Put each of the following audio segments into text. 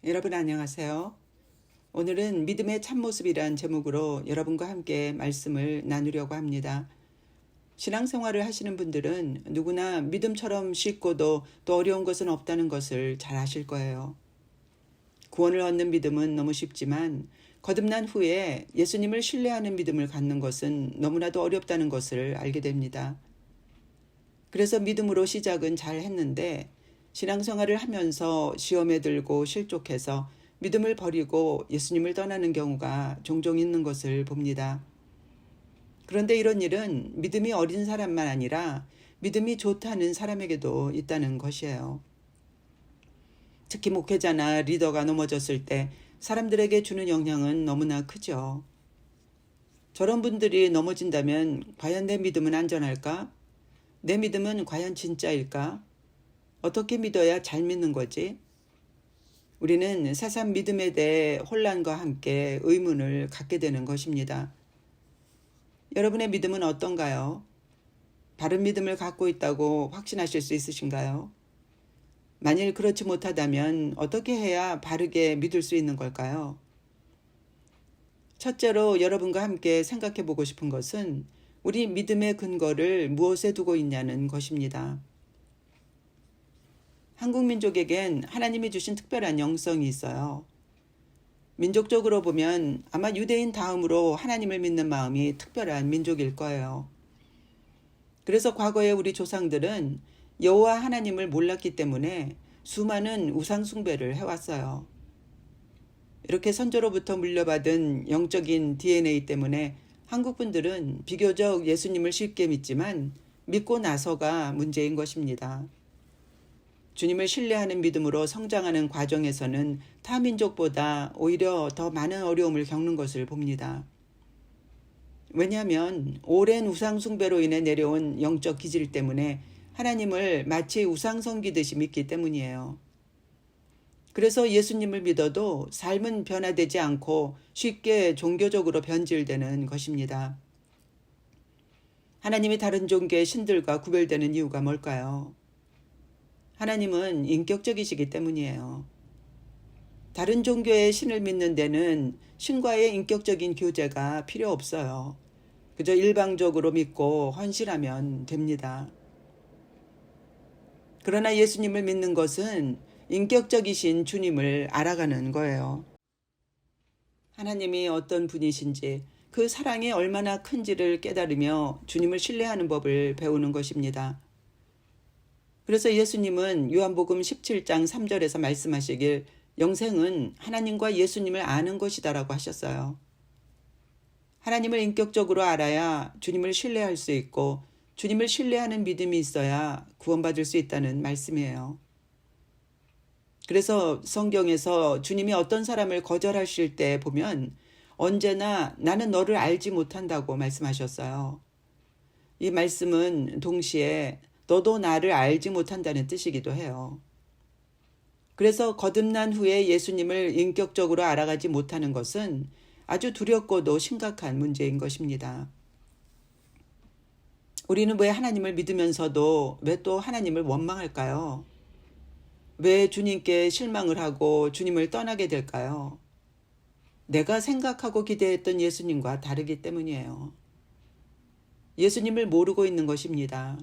여러분 안녕하세요. 오늘은 믿음의 참모습이란 제목으로 여러분과 함께 말씀을 나누려고 합니다. 신앙생활을 하시는 분들은 누구나 믿음처럼 쉽고도 또 어려운 것은 없다는 것을 잘 아실 거예요. 구원을 얻는 믿음은 너무 쉽지만 거듭난 후에 예수님을 신뢰하는 믿음을 갖는 것은 너무나도 어렵다는 것을 알게 됩니다. 그래서 믿음으로 시작은 잘 했는데 신앙생활을 하면서 시험에 들고 실족해서 믿음을 버리고 예수님을 떠나는 경우가 종종 있는 것을 봅니다. 그런데 이런 일은 믿음이 어린 사람만 아니라 믿음이 좋다는 사람에게도 있다는 것이에요. 특히 목회자나 리더가 넘어졌을 때 사람들에게 주는 영향은 너무나 크죠. 저런 분들이 넘어진다면 과연 내 믿음은 안전할까? 내 믿음은 과연 진짜일까? 어떻게 믿어야 잘 믿는 거지? 우리는 새삼 믿음에 대해 혼란과 함께 의문을 갖게 되는 것입니다. 여러분의 믿음은 어떤가요? 바른 믿음을 갖고 있다고 확신하실 수 있으신가요? 만일 그렇지 못하다면 어떻게 해야 바르게 믿을 수 있는 걸까요? 첫째로 여러분과 함께 생각해 보고 싶은 것은 우리 믿음의 근거를 무엇에 두고 있냐는 것입니다. 한국 민족에겐 하나님이 주신 특별한 영성이 있어요. 민족적으로 보면 아마 유대인 다음으로 하나님을 믿는 마음이 특별한 민족일 거예요. 그래서 과거에 우리 조상들은 여호와 하나님을 몰랐기 때문에 수많은 우상 숭배를 해왔어요. 이렇게 선조로부터 물려받은 영적인 DNA 때문에 한국 분들은 비교적 예수님을 쉽게 믿지만 믿고 나서가 문제인 것입니다. 주님을 신뢰하는 믿음으로 성장하는 과정에서는 타 민족보다 오히려 더 많은 어려움을 겪는 것을 봅니다. 왜냐하면 오랜 우상 숭배로 인해 내려온 영적 기질 때문에 하나님을 마치 우상 섬기듯이 믿기 때문이에요. 그래서 예수님을 믿어도 삶은 변화되지 않고 쉽게 종교적으로 변질되는 것입니다. 하나님이 다른 종교의 신들과 구별되는 이유가 뭘까요? 하나님은 인격적이시기 때문이에요. 다른 종교의 신을 믿는 데는 신과의 인격적인 교제가 필요 없어요. 그저 일방적으로 믿고 헌신하면 됩니다. 그러나 예수님을 믿는 것은 인격적이신 주님을 알아가는 거예요. 하나님이 어떤 분이신지 그 사랑이 얼마나 큰지를 깨달으며 주님을 신뢰하는 법을 배우는 것입니다. 그래서 예수님은 요한복음 17장 3절에서 말씀하시길 영생은 하나님과 예수님을 아는 것이다라고 하셨어요. 하나님을 인격적으로 알아야 주님을 신뢰할 수 있고 주님을 신뢰하는 믿음이 있어야 구원받을 수 있다는 말씀이에요. 그래서 성경에서 주님이 어떤 사람을 거절하실 때 보면 언제나 나는 너를 알지 못한다고 말씀하셨어요. 이 말씀은 동시에 너도 나를 알지 못한다는 뜻이기도 해요. 그래서 거듭난 후에 예수님을 인격적으로 알아가지 못하는 것은 아주 두렵고도 심각한 문제인 것입니다. 우리는 왜 하나님을 믿으면서도 왜 또 하나님을 원망할까요? 왜 주님께 실망을 하고 주님을 떠나게 될까요? 내가 생각하고 기대했던 예수님과 다르기 때문이에요. 예수님을 모르고 있는 것입니다.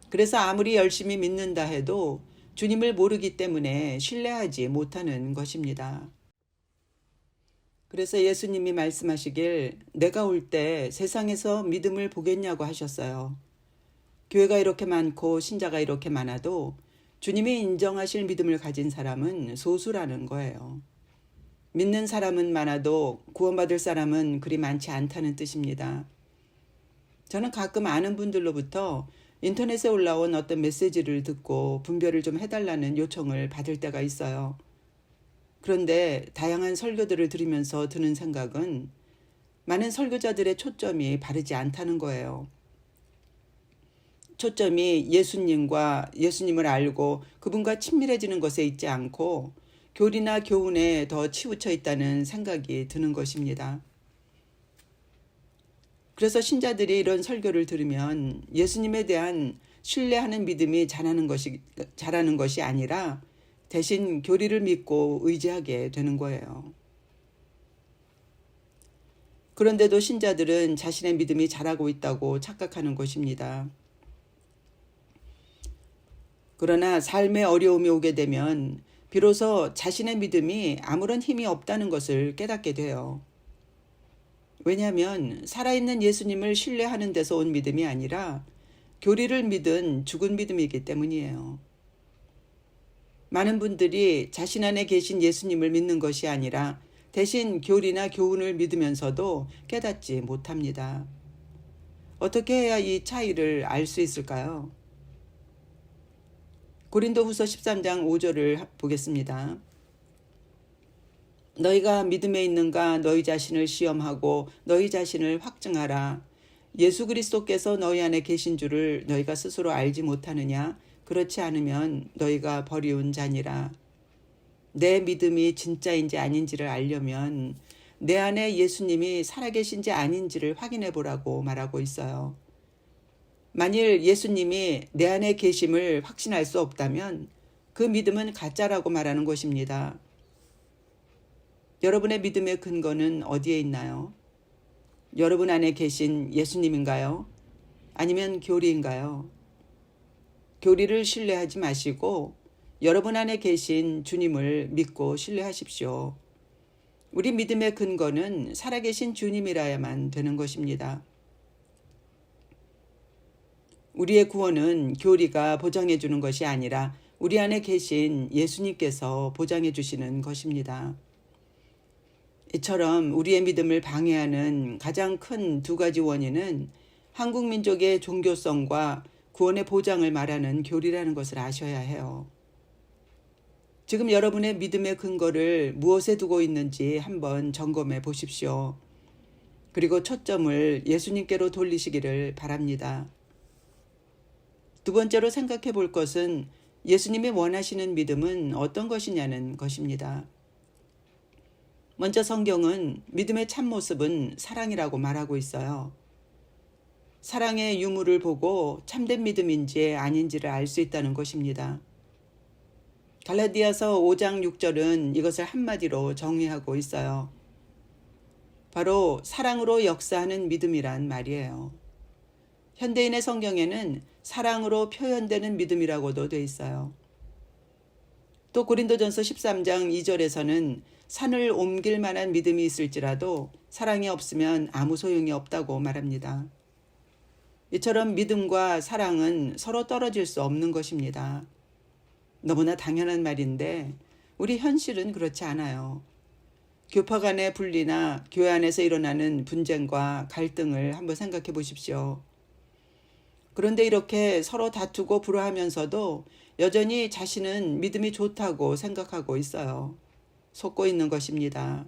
그래서 아무리 열심히 믿는다 해도 주님을 모르기 때문에 신뢰하지 못하는 것입니다. 그래서 예수님이 말씀하시길 내가 올 때 세상에서 믿음을 보겠냐고 하셨어요. 교회가 이렇게 많고 신자가 이렇게 많아도 주님이 인정하실 믿음을 가진 사람은 소수라는 거예요. 믿는 사람은 많아도 구원받을 사람은 그리 많지 않다는 뜻입니다. 저는 가끔 아는 분들로부터 인터넷에 올라온 어떤 메시지를 듣고 분별을 좀 해달라는 요청을 받을 때가 있어요. 그런데 다양한 설교들을 들으면서 드는 생각은 많은 설교자들의 초점이 바르지 않다는 거예요. 초점이 예수님과 예수님을 알고 그분과 친밀해지는 것에 있지 않고 교리나 교훈에 더 치우쳐 있다는 생각이 드는 것입니다. 그래서 신자들이 이런 설교를 들으면 예수님에 대한 신뢰하는 믿음이 자라는 것이 아니라 대신 교리를 믿고 의지하게 되는 거예요. 그런데도 신자들은 자신의 믿음이 잘하고 있다고 착각하는 것입니다. 그러나 삶의 어려움이 오게 되면 비로소 자신의 믿음이 아무런 힘이 없다는 것을 깨닫게 돼요. 왜냐하면 살아있는 예수님을 신뢰하는 데서 온 믿음이 아니라 교리를 믿은 죽은 믿음이기 때문이에요. 많은 분들이 자신 안에 계신 예수님을 믿는 것이 아니라 대신 교리나 교훈을 믿으면서도 깨닫지 못합니다. 어떻게 해야 이 차이를 알 수 있을까요? 고린도후서 13장 5절을 보겠습니다. 너희가 믿음에 있는가 너희 자신을 시험하고 너희 자신을 확증하라. 예수 그리스도께서 너희 안에 계신 줄을 너희가 스스로 알지 못하느냐? 그렇지 않으면 너희가 버리운 자니라. 내 믿음이 진짜인지 아닌지를 알려면 내 안에 예수님이 살아계신지 아닌지를 확인해 보라고 말하고 있어요. 만일 예수님이 내 안에 계심을 확신할 수 없다면 그 믿음은 가짜라고 말하는 것입니다. 여러분의 믿음의 근거는 어디에 있나요? 여러분 안에 계신 예수님인가요? 아니면 교리인가요? 교리를 신뢰하지 마시고 여러분 안에 계신 주님을 믿고 신뢰하십시오. 우리 믿음의 근거는 살아계신 주님이라야만 되는 것입니다. 우리의 구원은 교리가 보장해 주는 것이 아니라 우리 안에 계신 예수님께서 보장해 주시는 것입니다. 이처럼 우리의 믿음을 방해하는 가장 큰 두 가지 원인은 한국 민족의 종교성과 구원의 보장을 말하는 교리라는 것을 아셔야 해요. 지금 여러분의 믿음의 근거를 무엇에 두고 있는지 한번 점검해 보십시오. 그리고 초점을 예수님께로 돌리시기를 바랍니다. 두 번째로 생각해 볼 것은 예수님이 원하시는 믿음은 어떤 것이냐는 것입니다. 먼저 성경은 믿음의 참모습은 사랑이라고 말하고 있어요. 사랑의 유무를 보고 참된 믿음인지 아닌지를 알 수 있다는 것입니다. 갈라디아서 5장 6절은 이것을 한마디로 정의하고 있어요. 바로 사랑으로 역사하는 믿음이란 말이에요. 현대인의 성경에는 사랑으로 표현되는 믿음이라고도 돼 있어요. 또 고린도전서 13장 2절에서는 산을 옮길 만한 믿음이 있을지라도 사랑이 없으면 아무 소용이 없다고 말합니다. 이처럼 믿음과 사랑은 서로 떨어질 수 없는 것입니다. 너무나 당연한 말인데 우리 현실은 그렇지 않아요. 교파 간의 분리나 교회 안에서 일어나는 분쟁과 갈등을 한번 생각해 보십시오. 그런데 이렇게 서로 다투고 불화하면서도 여전히 자신은 믿음이 좋다고 생각하고 있어요. 속고 있는 것입니다.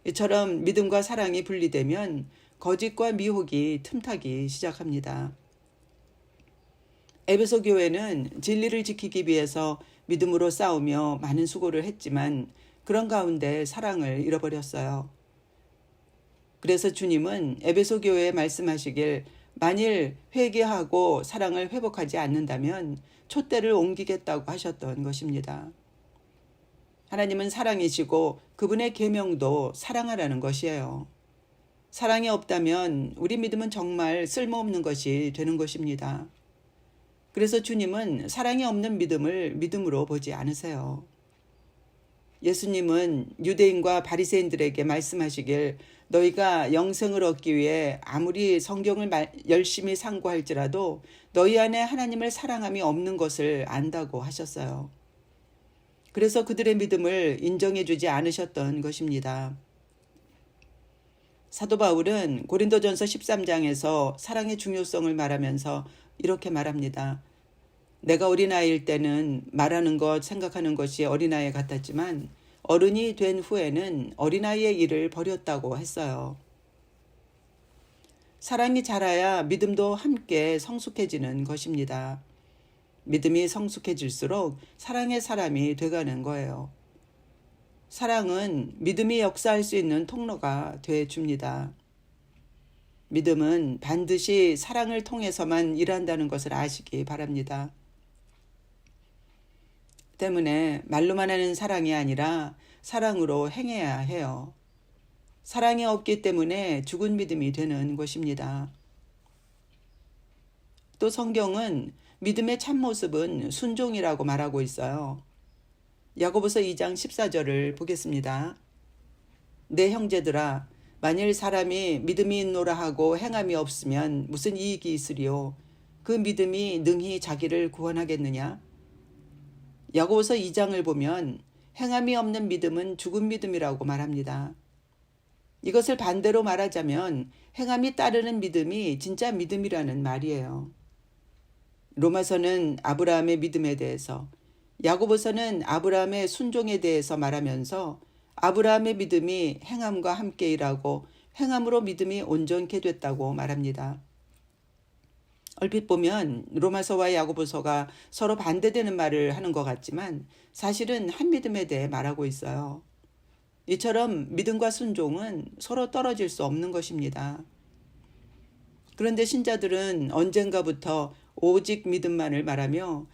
이처럼 믿음과 사랑이 분리되면 거짓과 미혹이 틈타기 시작합니다. 에베소 교회는 진리를 지키기 위해서 믿음으로 싸우며 많은 수고를 했지만 그런 가운데 사랑을 잃어버렸어요. 그래서 주님은 에베소 교회에 말씀하시길 만일 회개하고 사랑을 회복하지 않는다면 촛대를 옮기겠다고 하셨던 것입니다. 하나님은 사랑이시고 그분의 계명도 사랑하라는 것이에요. 사랑이 없다면 우리 믿음은 정말 쓸모없는 것이 되는 것입니다. 그래서 주님은 사랑이 없는 믿음을 믿음으로 보지 않으세요. 예수님은 유대인과 바리새인들에게 말씀하시길 너희가 영생을 얻기 위해 아무리 성경을 열심히 상고할지라도 너희 안에 하나님을 사랑함이 없는 것을 안다고 하셨어요. 그래서 그들의 믿음을 인정해 주지 않으셨던 것입니다. 사도 바울은 고린도전서 13장에서 사랑의 중요성을 말하면서 이렇게 말합니다. 내가 어린아이일 때는 말하는 것, 생각하는 것이 어린아이 같았지만 어른이 된 후에는 어린아이의 일을 버렸다고 했어요. 사랑이 자라야 믿음도 함께 성숙해지는 것입니다. 믿음이 성숙해질수록 사랑의 사람이 돼가는 거예요. 사랑은 믿음이 역사할 수 있는 통로가 되어줍니다. 믿음은 반드시 사랑을 통해서만 일한다는 것을 아시기 바랍니다. 때문에 말로만 하는 사랑이 아니라 사랑으로 행해야 해요. 사랑이 없기 때문에 죽은 믿음이 되는 것입니다. 또 성경은 믿음의 참모습은 순종이라고 말하고 있어요. 야고보서 2장 14절을 보겠습니다. 내 형제들아, 만일 사람이 믿음이 있노라 하고 행함이 없으면 무슨 이익이 있으리요? 그 믿음이 능히 자기를 구원하겠느냐? 야고보서 2장을 보면 행함이 없는 믿음은 죽은 믿음이라고 말합니다. 이것을 반대로 말하자면 행함이 따르는 믿음이 진짜 믿음이라는 말이에요. 로마서는 아브라함의 믿음에 대해서, 야고보서는 아브라함의 순종에 대해서 말하면서 아브라함의 믿음이 행함과 함께 일하고 행함으로 믿음이 온전케 됐다고 말합니다. 얼핏 보면 로마서와 야고보서가 서로 반대되는 말을 하는 것 같지만 사실은 한 믿음에 대해 말하고 있어요. 이처럼 믿음과 순종은 서로 떨어질 수 없는 것입니다. 그런데 신자들은 언젠가부터 오직 믿음만을 말하며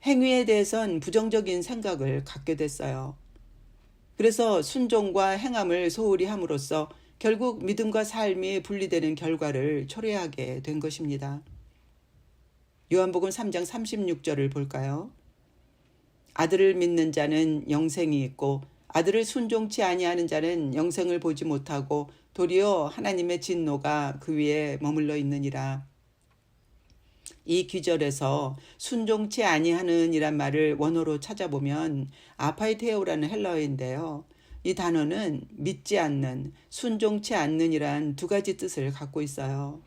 행위에 대해선 부정적인 생각을 갖게 됐어요. 그래서 순종과 행함을 소홀히 함으로써 결국 믿음과 삶이 분리되는 결과를 초래하게 된 것입니다. 요한복음 3장 36절을 볼까요? 아들을 믿는 자는 영생이 있고 아들을 순종치 아니하는 자는 영생을 보지 못하고 도리어 하나님의 진노가 그 위에 머물러 있느니라. 이 귀절에서 순종치 아니하는 이란 말을 원어로 찾아보면 아파이테오라는 헬라어인데요. 이 단어는 믿지 않는, 순종치 않는 이란 두 가지 뜻을 갖고 있어요.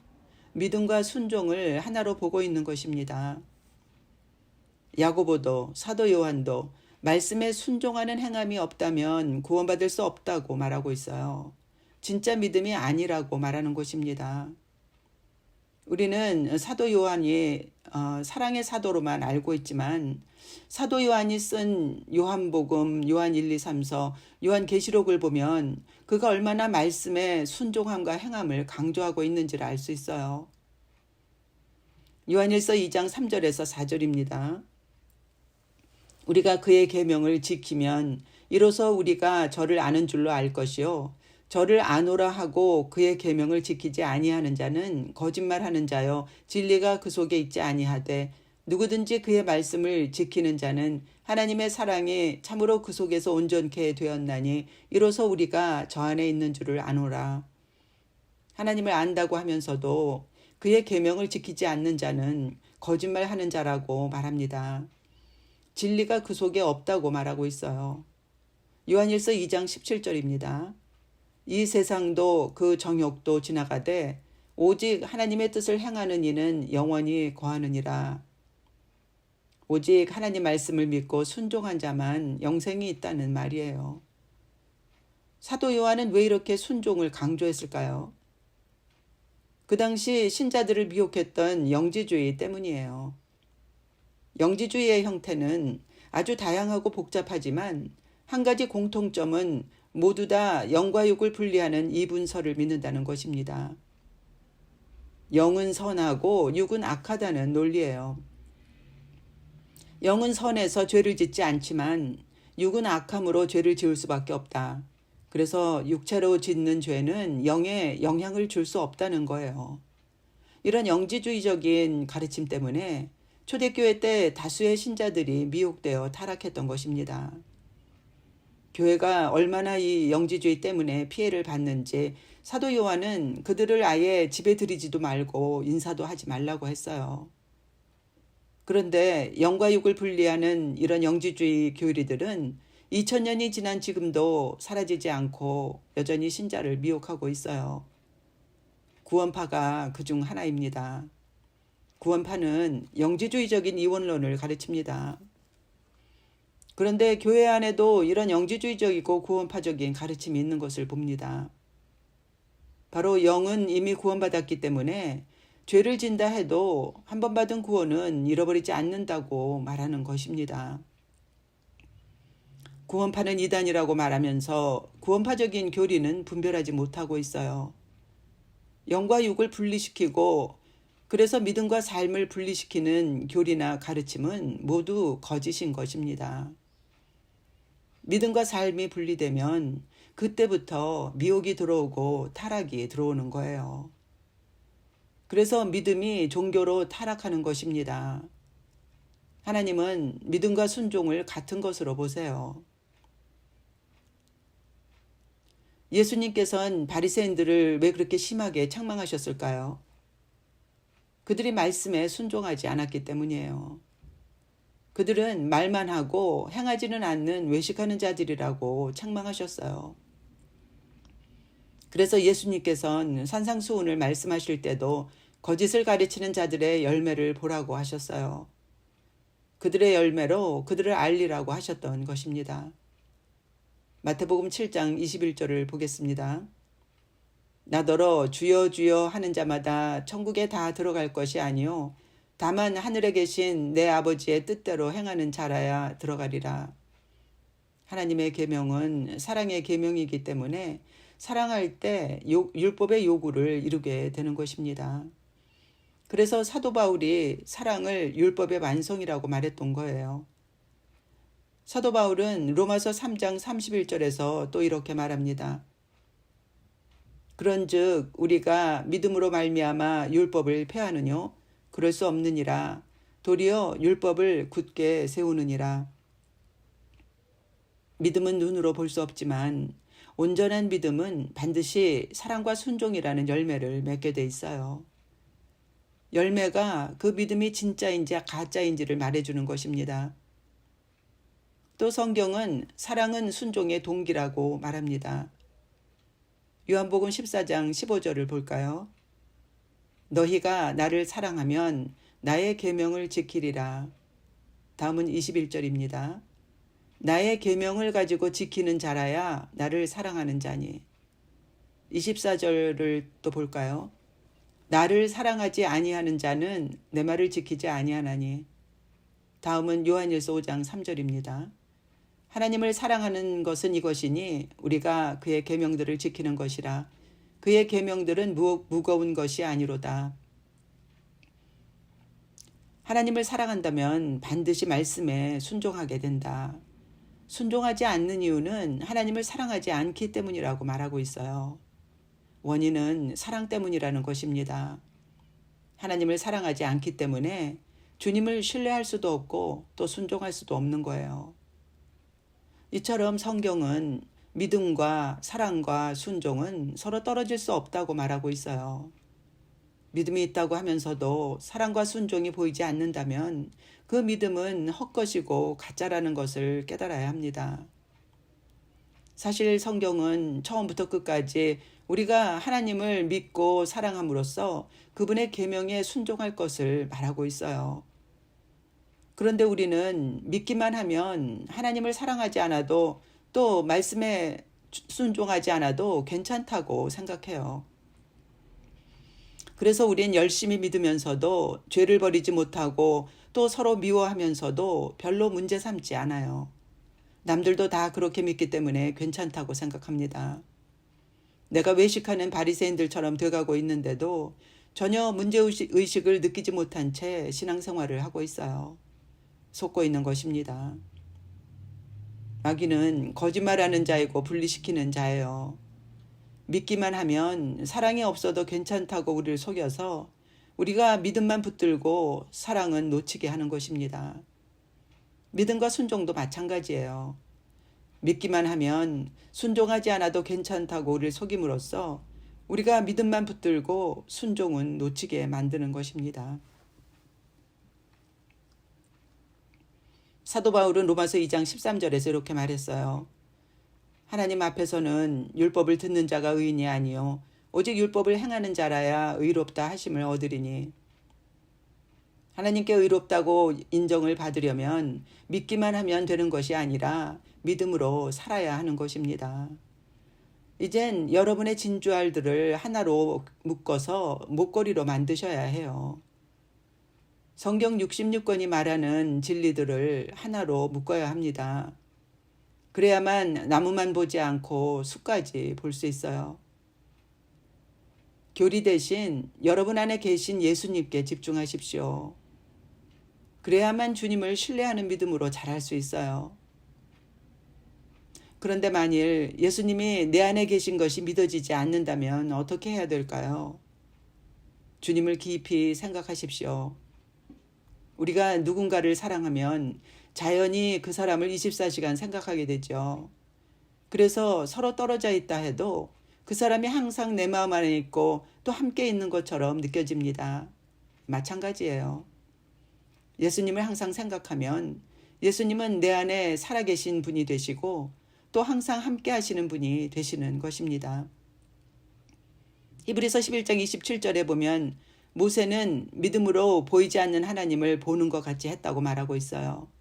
믿음과 순종을 하나로 보고 있는 것입니다. 야고보도 사도 요한도 말씀에 순종하는 행함이 없다면 구원받을 수 없다고 말하고 있어요. 진짜 믿음이 아니라고 말하는 것입니다. 우리는 사도 요한이 사랑의 사도로만 알고 있지만 사도 요한이 쓴 요한복음, 요한 1, 2, 3서, 요한계시록을 보면 그가 얼마나 말씀에 순종함과 행함을 강조하고 있는지를 알 수 있어요. 요한일서 2장 3절에서 4절입니다. 우리가 그의 계명을 지키면 이로써 우리가 저를 아는 줄로 알 것이요 저를 아노라 하고 그의 계명을 지키지 아니하는 자는 거짓말하는 자요 진리가 그 속에 있지 아니하되 누구든지 그의 말씀을 지키는 자는 하나님의 사랑이 참으로 그 속에서 온전케 되었나니 이로써 우리가 저 안에 있는 줄을 아노라. 하나님을 안다고 하면서도 그의 계명을 지키지 않는 자는 거짓말하는 자라고 말합니다. 진리가 그 속에 없다고 말하고 있어요. 요한일서 2장 17절입니다. 이 세상도 그 정욕도 지나가되 오직 하나님의 뜻을 행하는 이는 영원히 거하느니라. 오직 하나님 말씀을 믿고 순종한 자만 영생이 있다는 말이에요. 사도 요한은 왜 이렇게 순종을 강조했을까요? 그 당시 신자들을 미혹했던 영지주의 때문이에요. 영지주의의 형태는 아주 다양하고 복잡하지만 한 가지 공통점은 모두 다 영과 육을 분리하는 이분설을 믿는다는 것입니다. 영은 선하고 육은 악하다는 논리예요. 영은 선해서 죄를 짓지 않지만 육은 악함으로 죄를 지을 수밖에 없다. 그래서 육체로 짓는 죄는 영에 영향을 줄 수 없다는 거예요. 이런 영지주의적인 가르침 때문에 초대교회 때 다수의 신자들이 미혹되어 타락했던 것입니다. 교회가 얼마나 이 영지주의 때문에 피해를 받는지 사도 요한은 그들을 아예 집에 들이지도 말고 인사도 하지 말라고 했어요. 그런데 영과 육을 분리하는 이런 영지주의 교리들은 2000년이 지난 지금도 사라지지 않고 여전히 신자를 미혹하고 있어요. 구원파가 그중 하나입니다. 구원파는 영지주의적인 이원론을 가르칩니다. 그런데 교회 안에도 이런 영지주의적이고 구원파적인 가르침이 있는 것을 봅니다. 바로 영은 이미 구원받았기 때문에 죄를 진다 해도 한 번 받은 구원은 잃어버리지 않는다고 말하는 것입니다. 구원파는 이단이라고 말하면서 구원파적인 교리는 분별하지 못하고 있어요. 영과 육을 분리시키고 그래서 믿음과 삶을 분리시키는 교리나 가르침은 모두 거짓인 것입니다. 믿음과 삶이 분리되면 그때부터 미혹이 들어오고 타락이 들어오는 거예요. 그래서 믿음이 종교로 타락하는 것입니다. 하나님은 믿음과 순종을 같은 것으로 보세요. 예수님께서는 바리새인들을 왜 그렇게 심하게 책망하셨을까요? 그들이 말씀에 순종하지 않았기 때문이에요. 그들은 말만 하고 행하지는 않는 외식하는 자들이라고 책망하셨어요. 그래서 예수님께서는 산상수훈을 말씀하실 때도 거짓을 가르치는 자들의 열매를 보라고 하셨어요. 그들의 열매로 그들을 알리라고 하셨던 것입니다. 마태복음 7장 21절을 보겠습니다. 나더러 주여 주여 하는 자마다 천국에 다 들어갈 것이 아니요 다만 하늘에 계신 내 아버지의 뜻대로 행하는 자라야 들어가리라. 하나님의 계명은 사랑의 계명이기 때문에 사랑할 때 율법의 요구를 이루게 되는 것입니다. 그래서 사도 바울이 사랑을 율법의 완성이라고 말했던 거예요. 사도 바울은 로마서 3장 31절에서 또 이렇게 말합니다. 그런즉 우리가 믿음으로 말미암아 율법을 폐하느뇨? 그럴 수 없느니라. 도리어 율법을 굳게 세우느니라. 믿음은 눈으로 볼 수 없지만 온전한 믿음은 반드시 사랑과 순종이라는 열매를 맺게 돼 있어요. 열매가 그 믿음이 진짜인지 가짜인지를 말해주는 것입니다. 또 성경은 사랑은 순종의 동기라고 말합니다. 요한복음 14장 15절을 볼까요? 너희가 나를 사랑하면 나의 계명을 지키리라. 다음은 21절입니다. 나의 계명을 가지고 지키는 자라야 나를 사랑하는 자니. 24절을 또 볼까요? 나를 사랑하지 아니하는 자는 내 말을 지키지 아니하나니. 다음은 요한일서 5장 3절입니다. 하나님을 사랑하는 것은 이것이니 우리가 그의 계명들을 지키는 것이라. 그의 계명들은 무거운 것이 아니로다. 하나님을 사랑한다면 반드시 말씀에 순종하게 된다. 순종하지 않는 이유는 하나님을 사랑하지 않기 때문이라고 말하고 있어요. 원인은 사랑 때문이라는 것입니다. 하나님을 사랑하지 않기 때문에 주님을 신뢰할 수도 없고 또 순종할 수도 없는 거예요. 이처럼 성경은 믿음과 사랑과 순종은 서로 떨어질 수 없다고 말하고 있어요. 믿음이 있다고 하면서도 사랑과 순종이 보이지 않는다면 그 믿음은 헛것이고 가짜라는 것을 깨달아야 합니다. 사실 성경은 처음부터 끝까지 우리가 하나님을 믿고 사랑함으로써 그분의 계명에 순종할 것을 말하고 있어요. 그런데 우리는 믿기만 하면 하나님을 사랑하지 않아도 또 말씀에 순종하지 않아도 괜찮다고 생각해요. 그래서 우린 열심히 믿으면서도 죄를 버리지 못하고 또 서로 미워하면서도 별로 문제 삼지 않아요. 남들도 다 그렇게 믿기 때문에 괜찮다고 생각합니다. 내가 외식하는 바리새인들처럼 돼가고 있는데도 전혀 문제의식을 느끼지 못한 채 신앙생활을 하고 있어요. 속고 있는 것입니다. 마귀는 거짓말하는 자이고 분리시키는 자예요. 믿기만 하면 사랑이 없어도 괜찮다고 우리를 속여서 우리가 믿음만 붙들고 사랑은 놓치게 하는 것입니다. 믿음과 순종도 마찬가지예요. 믿기만 하면 순종하지 않아도 괜찮다고 우리를 속임으로써 우리가 믿음만 붙들고 순종은 놓치게 만드는 것입니다. 사도 바울은 로마서 2장 13절에서 이렇게 말했어요. 하나님 앞에서는 율법을 듣는 자가 의인이 아니요 오직 율법을 행하는 자라야 의롭다 하심을 얻으리니. 하나님께 의롭다고 인정을 받으려면 믿기만 하면 되는 것이 아니라 믿음으로 살아야 하는 것입니다. 이젠 여러분의 진주알들을 하나로 묶어서 목걸이로 만드셔야 해요. 성경 66권이 말하는 진리들을 하나로 묶어야 합니다. 그래야만 나무만 보지 않고 숲까지 볼 수 있어요. 교리 대신 여러분 안에 계신 예수님께 집중하십시오. 그래야만 주님을 신뢰하는 믿음으로 자랄 수 있어요. 그런데 만일 예수님이 내 안에 계신 것이 믿어지지 않는다면 어떻게 해야 될까요? 주님을 깊이 생각하십시오. 우리가 누군가를 사랑하면 자연히 그 사람을 24시간 생각하게 되죠. 그래서 서로 떨어져 있다 해도 그 사람이 항상 내 마음 안에 있고 또 함께 있는 것처럼 느껴집니다. 마찬가지예요. 예수님을 항상 생각하면 예수님은 내 안에 살아계신 분이 되시고 또 항상 함께 하시는 분이 되시는 것입니다. 히브리서 11장 27절에 보면 모세는 믿음으로 보이지 않는 하나님을 보는 것 같이 했다고 말하고 있어요.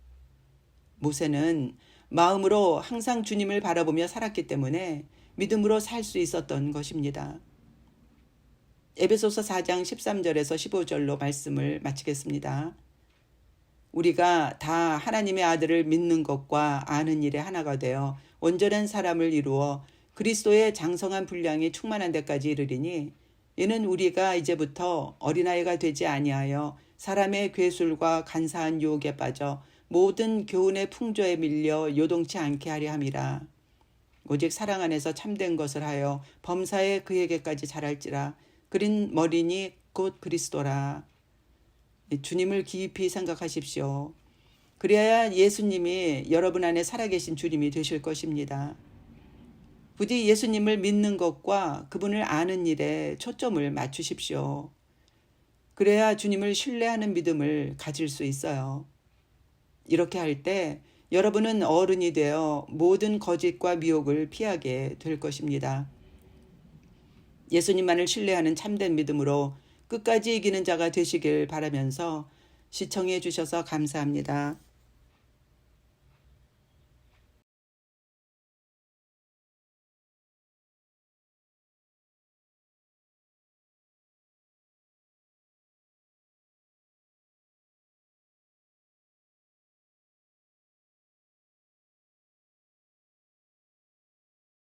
모세는 마음으로 항상 주님을 바라보며 살았기 때문에 믿음으로 살 수 있었던 것입니다. 에베소서 4장 13절에서 15절로 말씀을 마치겠습니다. 우리가 다 하나님의 아들을 믿는 것과 아는 일에 하나가 되어 온전한 사람을 이루어 그리스도의 장성한 분량이 충만한 데까지 이르리니 이는 우리가 이제부터 어린아이가 되지 아니하여 사람의 괴술과 간사한 유혹에 빠져 모든 교훈의 풍조에 밀려 요동치 않게 하려 함이라. 오직 사랑 안에서 참된 것을 하여 범사에 그에게까지 자랄지라. 그린 머리니 곧 그리스도라. 주님을 깊이 생각하십시오. 그래야 예수님이 여러분 안에 살아계신 주님이 되실 것입니다. 부디 예수님을 믿는 것과 그분을 아는 일에 초점을 맞추십시오. 그래야 주님을 신뢰하는 믿음을 가질 수 있어요. 이렇게 할 때 여러분은 어른이 되어 모든 거짓과 미혹을 피하게 될 것입니다. 예수님만을 신뢰하는 참된 믿음으로 끝까지 이기는 자가 되시길 바라면서 시청해 주셔서 감사합니다.